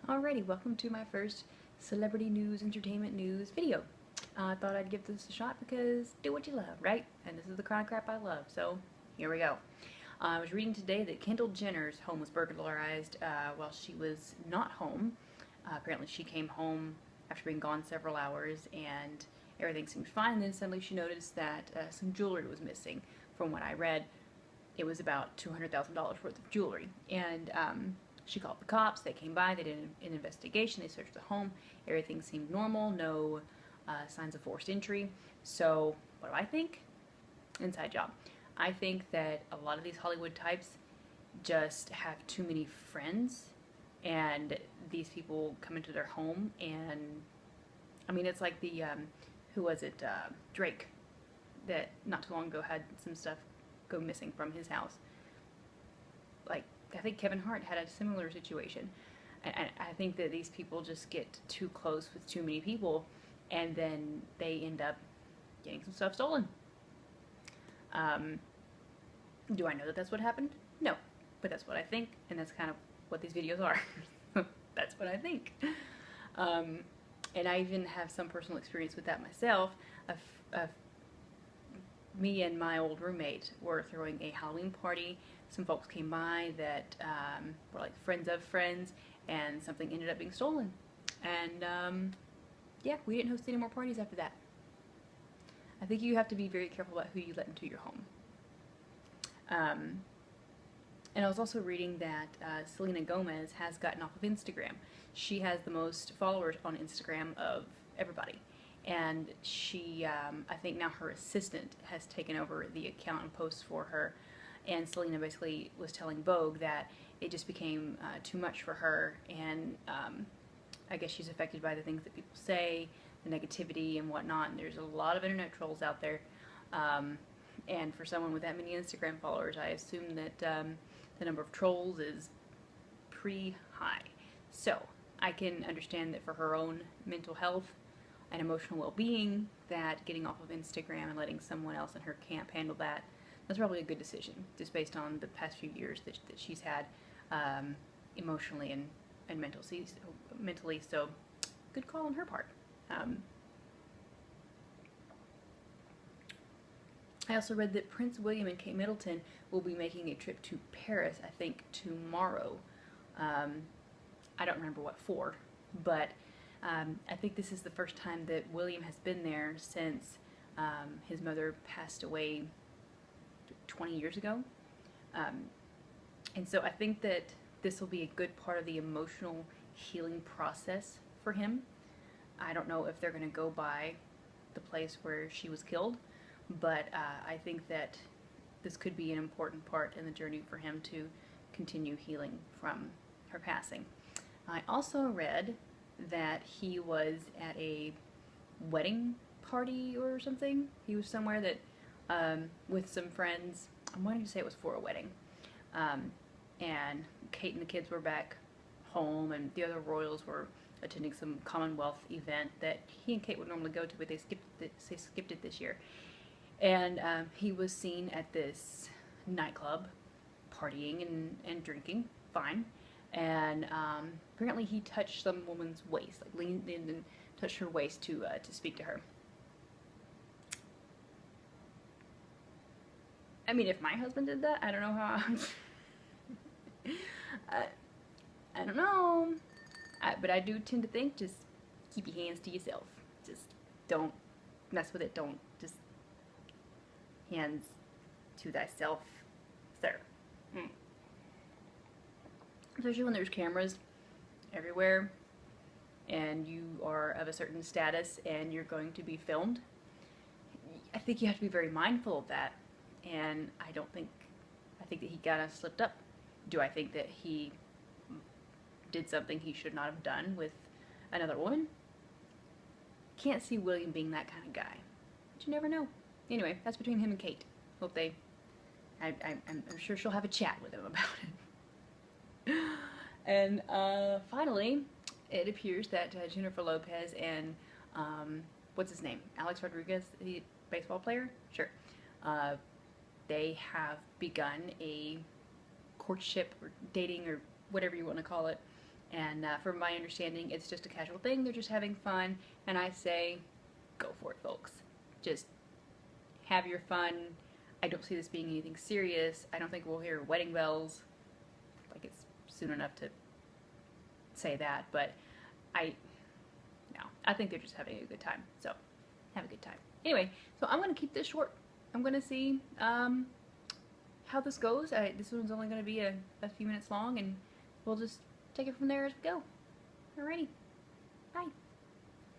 Alrighty, welcome to my first celebrity news, entertainment news video. I thought I'd give this a shot because do what you love, right? And this is the kind of crap I love, so here we go. I was reading today that Kendall Jenner's home was burglarized while she was not home. Apparently she came home after being gone several hours and everything seemed fine, and then suddenly she noticed that some jewelry was missing. From what I read, it was about $200,000 worth of jewelry, and she called the cops. They came by, they did an investigation, they searched the home, everything seemed normal, no signs of forced entry. So what do I think? Inside job. I think that a lot of these Hollywood types just have too many friends, and these people come into their home, and I mean, it's like the who was it, Drake, that not too long ago had some stuff go missing from his house. Like, I think Kevin Hart had a similar situation. And I think that these people just get too close with too many people, and then they end up getting some stuff stolen. Do I know that that's what happened? No, but that's what I think, and that's kind of what these videos are. That's what I think. And I even have some personal experience with that myself. Me and my old roommate were throwing a Halloween party. Some folks came by that were like friends of friends, and something ended up being stolen. And yeah, we didn't host any more parties after that. I think you have to be very careful about who you let into your home. And I was also reading that Selena Gomez has gotten off of Instagram. She has the most followers on Instagram of everybody. And she, I think now her assistant has taken over the account and posts for her. And Selena basically was telling Vogue that it just became too much for her, and I guess she's affected by the things that people say, the negativity and whatnot, and there's a lot of internet trolls out there. And for someone with that many Instagram followers, I assume that the number of trolls is pretty high. So I can understand that for her own mental health and emotional well-being, that getting off of Instagram and letting someone else in her camp handle that, that's probably a good decision, just based on the past few years that she's had emotionally and mentally, so good call on her part. I also read that Prince William and Kate Middleton will be making a trip to Paris, I think, tomorrow. I don't remember what for, but I think this is the first time that William has been there since his mother passed away 20 years ago. And so I think that this will be a good part of the emotional healing process for him. I don't know if they're going to go by the place where she was killed, but I think that this could be an important part in the journey for him to continue healing from her passing. I also read that he was at a wedding party or something. He was somewhere that with some friends. I'm wanting to say it was for a wedding. And Kate and the kids were back home, and the other royals were attending some Commonwealth event that he and Kate would normally go to, but they skipped it this year. And he was seen at this nightclub partying and drinking, fine. And apparently he touched some woman's waist, like leaned in and touched her waist to speak to her. I mean, if my husband did that, I don't know how. I don't know. But I do tend to think, just keep your hands to yourself. Just don't mess with it. Don't just hands to thyself, sir. Especially when there's cameras everywhere and you are of a certain status and you're going to be filmed. I think you have to be very mindful of that. And I think that he kind of slipped up. Do I think that he did something he should not have done with another woman? Can't see William being that kind of guy. But you never know. Anyway, that's between him and Kate. Hope they, I'm sure she'll have a chat with him about it. And finally, it appears that Jennifer Lopez and, what's his name? Alex Rodriguez, the baseball player? Sure. They have begun a courtship or dating or whatever you want to call it And from my understanding, it's just a casual thing. They're just having fun, and I say, go for it, folks. Just have your fun. I don't see this being anything serious. I don't think we'll hear wedding bells. Like, it's soon enough to say that, but I think they're just having a good time. So, have a good time. Anyway, so I'm going to keep this short. I'm going to see how this goes. This one's only going to be a few minutes long, and we'll just take it from there as we go. Alrighty. Bye.